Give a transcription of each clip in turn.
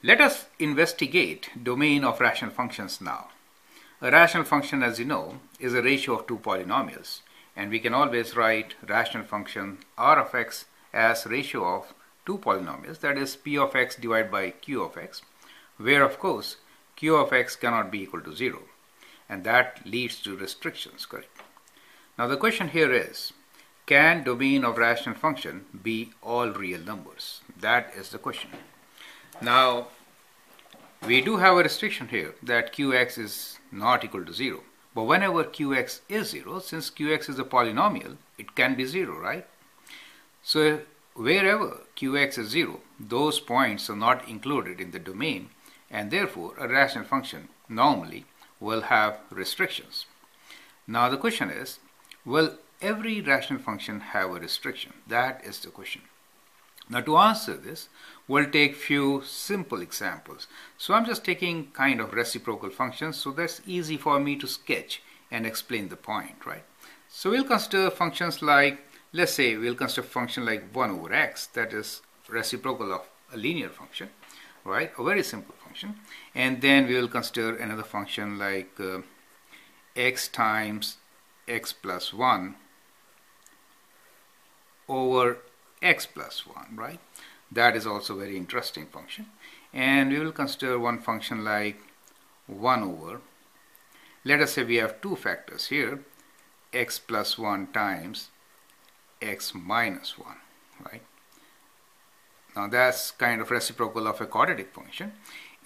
Let us investigate domain of rational functions now. A rational function, as you know, is a ratio of two polynomials, and we can always write rational function r of x as ratio of two polynomials, that is p of x divided by q of x, where of course q of x cannot be equal to 0, and that leads to restrictions, correct? Now the question here is, can domain of rational function be all real numbers? That is the question. Now, we do have a restriction here that qx is not equal to 0. But whenever qx is 0, since qx is a polynomial, it can be 0, right? So wherever qx is 0, those points are not included in the domain, and therefore a rational function normally will have restrictions. Now the question is, will every rational function have a restriction? That is the question. Now to answer this, we'll take few simple examples. So I'm just taking kind of reciprocal functions, so that's easy for me to sketch and explain the point, right? So we'll consider functions like, let's say we'll consider a function like 1 over x, that is reciprocal of a linear function, right? A very simple function. And then we will consider another function like x times x plus 1 over x plus 1, right? That is also a very interesting function. And we will consider one function like 1 over, let us say we have two factors here, x plus 1 times x minus 1, right? Now that's kind of reciprocal of a quadratic function.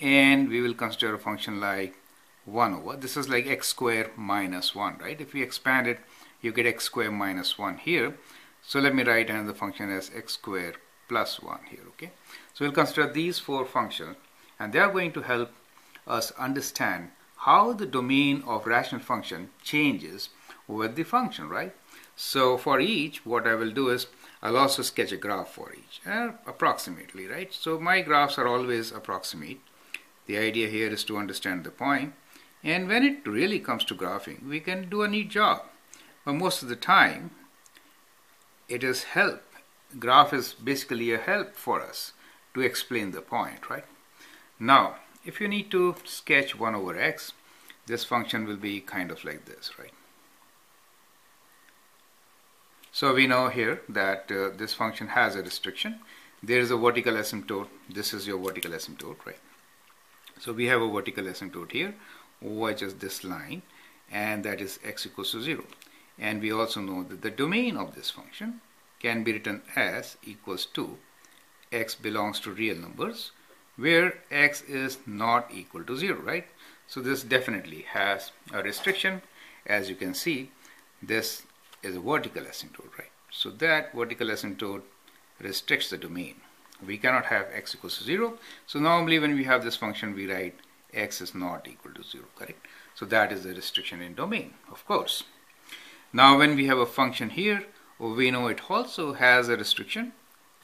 And we will consider a function like 1 over, this is like x squared minus 1, right? If we expand it, you get x squared minus 1 here. So let me write another function as x squared plus 1 here, okay? So we'll consider these four functions, and they are going to help us understand how the domain of rational function changes with the function, right? So for each, what I will do is, I'll also sketch a graph for each, approximately, right? So my graphs are always approximate. The idea here is to understand the point, and when it really comes to graphing, we can do a neat job. But most of the time, it is help. Graph is basically a help for us to explain the point, right? Now, if you need to sketch 1 over x, this function will be kind of like this, right? So we know here that this function has a restriction. There is a vertical asymptote. This is your vertical asymptote, right? So we have a vertical asymptote here, which is this line, and that is x equals to 0. And we also know that the domain of this function can be written as equals to x belongs to real numbers, where x is not equal to 0, right? So this definitely has a restriction. As you can see, this is a vertical asymptote, right? So that vertical asymptote restricts the domain. We cannot have x equals to 0. So normally when we have this function, we write x is not equal to 0, correct? So that is the restriction in domain, of course. Now when we have a function here, we know it also has a restriction.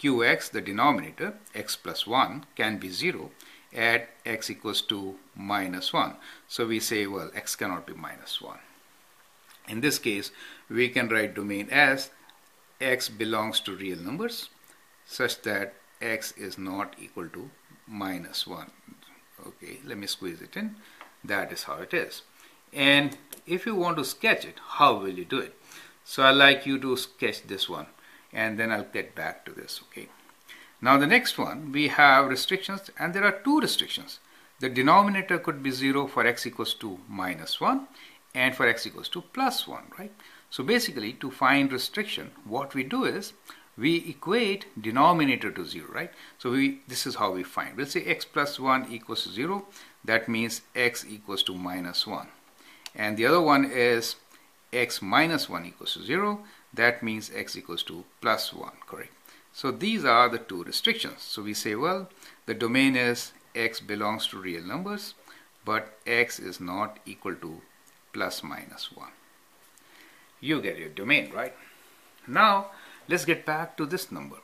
Qx, the denominator, x plus 1, can be 0 at x equals to minus 1. So we say, well, x cannot be minus 1. In this case, we can write domain as x belongs to real numbers such that x is not equal to minus 1. Okay, let me squeeze it in. That is how it is. And if you want to sketch it, how will you do it? So I'd like you to sketch this one, and then I'll get back to this, okay? Now the next one, we have restrictions, and there are two restrictions. The denominator could be 0 for x equals to minus 1 and for x equals to plus 1, right? So basically, to find restriction, what we do is we equate denominator to 0, right? So this is how we find. We'll say x plus 1 equals to 0. That means x equals to minus 1. And the other one is x minus 1 equals to 0. That means x equals to plus 1, correct? So these are the two restrictions. So we say, well, the domain is x belongs to real numbers, but x is not equal to plus minus 1. You get your domain, right? Now, let's get back to this number,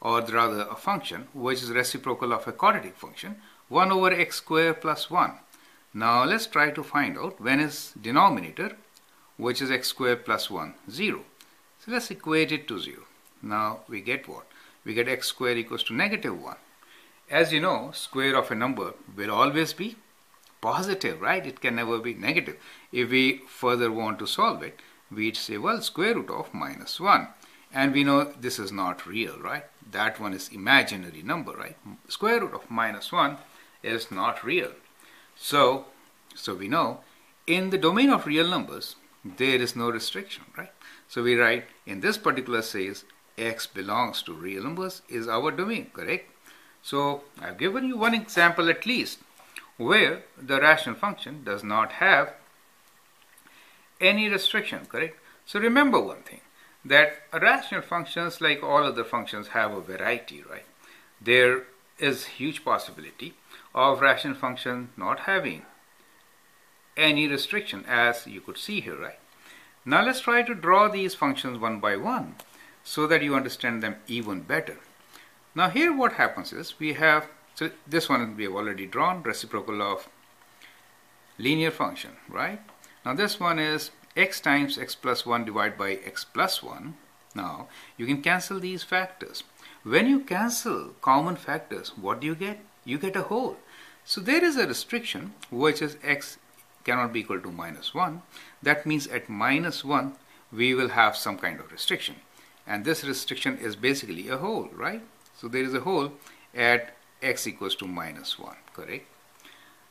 or rather a function which is reciprocal of a quadratic function, 1 over x squared plus 1. Now let's try to find out when is denominator, which is x squared plus 1, 0. So let's equate it to 0. Now we get what? We get x squared equals to negative 1. As you know, square of a number will always be positive, right? It can never be negative. If we further want to solve it, we'd say, well, square root of minus 1. And we know this is not real, right? That one is imaginary number, right? Square root of minus 1 is not real. So we know in the domain of real numbers, there is no restriction, right? So we write in this particular case, x belongs to real numbers is our domain, correct? So I've given you one example at least where the rational function does not have any restriction, correct? So remember one thing, that rational functions, like all other functions, have a variety, right? There is huge possibility of rational function not having any restriction, as you could see here, right? Now let's try to draw these functions one by one so that you understand them even better. Now here what happens is we have, so this one we have already drawn, reciprocal of linear function, right? Now this one is x times x plus 1 divided by x plus 1. Now you can cancel these factors. When you cancel common factors, what do you get? You get a whole. So there is a restriction which is x cannot be equal to minus 1. That means at minus 1 we will have some kind of restriction, and this restriction is basically a whole, right? So there is a whole at x equals to minus 1, correct?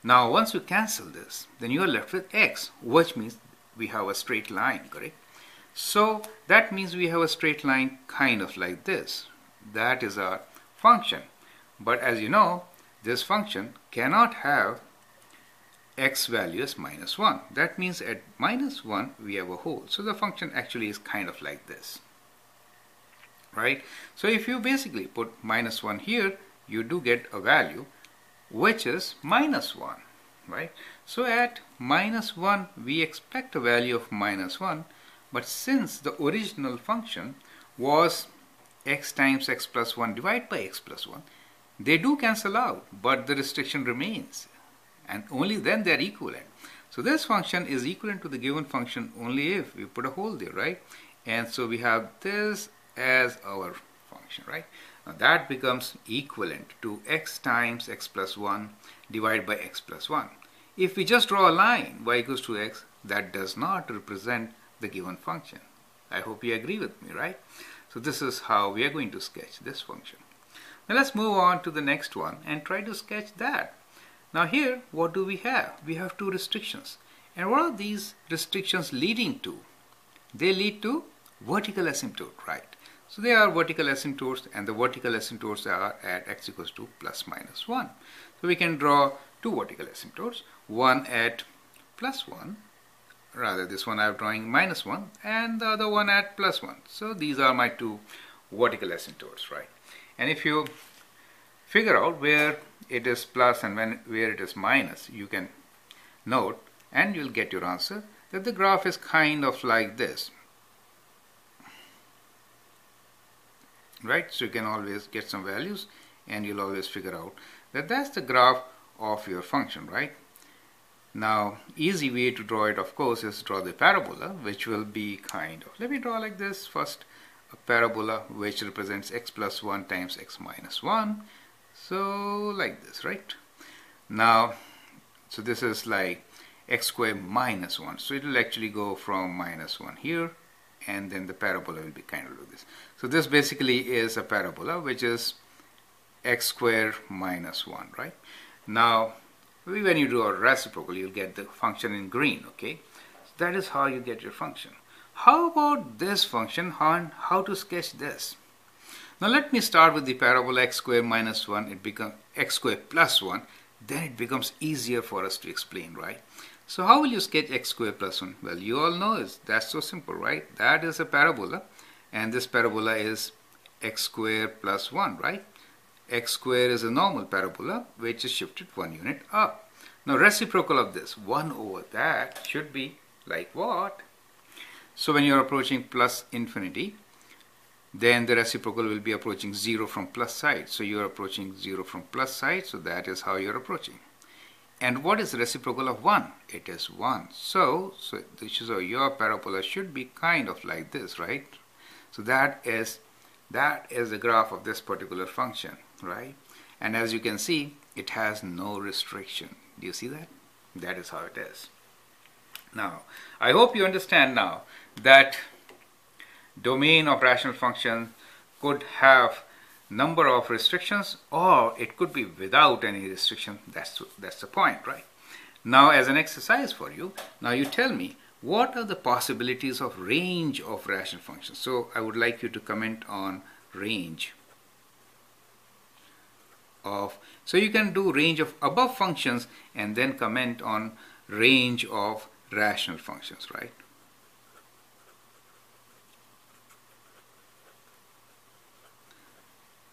Now once you cancel this, then you are left with x, which means we have a straight line, correct? So that means we have a straight line kind of like this. That is our function. But as you know, this function cannot have x value as minus 1. That means at minus 1 we have a whole. So the function actually is kind of like this, right? So if you basically put minus 1 here, you do get a value which is minus 1, right? So at minus 1 we expect a value of minus 1, but since the original function was x times x plus 1 divided by x plus 1, they do cancel out, but the restriction remains, and only then they are equivalent. So this function is equivalent to the given function only if we put a hole there, right? And so we have this as our function, right? Now that becomes equivalent to x times x plus 1 divided by x plus 1. If we just draw a line y equals to x, that does not represent the given function. I hope you agree with me, right? So this is how we are going to sketch this function. Now let's move on to the next one and try to sketch that. Now here, what do we have? We have two restrictions. And what are these restrictions leading to? They lead to vertical asymptote, right? So they are vertical asymptotes, and the vertical asymptotes are at x equals to plus minus 1. So we can draw two vertical asymptotes, one at plus 1, rather this one I am drawing minus 1, and the other one at plus 1. So these are my two vertical asymptotes, right? And if you figure out where it is plus and where it is minus, you can note, and you'll get your answer, that the graph is kind of like this, right? So you can always get some values and you'll always figure out that that's the graph of your function, right? Now easy way to draw it, of course, is to draw the parabola, which will be kind of, let me draw like this first, a parabola which represents x plus 1 times x minus 1. So like this, right? Now, so this is like x squared minus 1. So it will actually go from minus 1 here, and then the parabola will be kind of like this. So this basically is a parabola which is x squared minus 1, right? Now, when you do a reciprocal, you'll get the function in green, okay? So that is how you get your function. How about this function, how to sketch this? Now let me start with the parabola x squared minus 1, it becomes x squared plus 1, then it becomes easier for us to explain, right? So how will you sketch x squared plus 1? Well, you all know that's so simple, right? That is a parabola, and this parabola is x squared plus 1, right? X squared is a normal parabola which is shifted 1 unit up. Now reciprocal of this, 1 over that, should be like what? So when you're approaching plus infinity, then the reciprocal will be approaching 0 from plus side. So you're approaching 0 from plus side, so that is how you're approaching. And what is the reciprocal of 1? It is 1. So your parabola should be kind of like this, right? So that is the graph of this particular function, right? And as you can see, it has no restriction. Do you see that? That is how it is. Now, I hope you understand now that domain of rational function could have number of restrictions, or it could be without any restriction. That's the point, right? Now, as an exercise for you, now you tell me, what are the possibilities of range of rational functions? So I would like you to comment on range of, so you can do range of above functions and then comment on range of rational functions, right?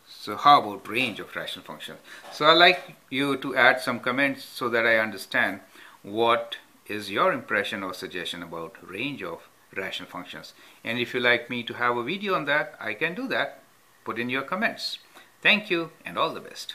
So how about range of rational functions? So I'd like you to add some comments so that I understand what is your impression or suggestion about range of rational functions. And if you like me to have a video on that, I can do that. Put in your comments. Thank you and all the best.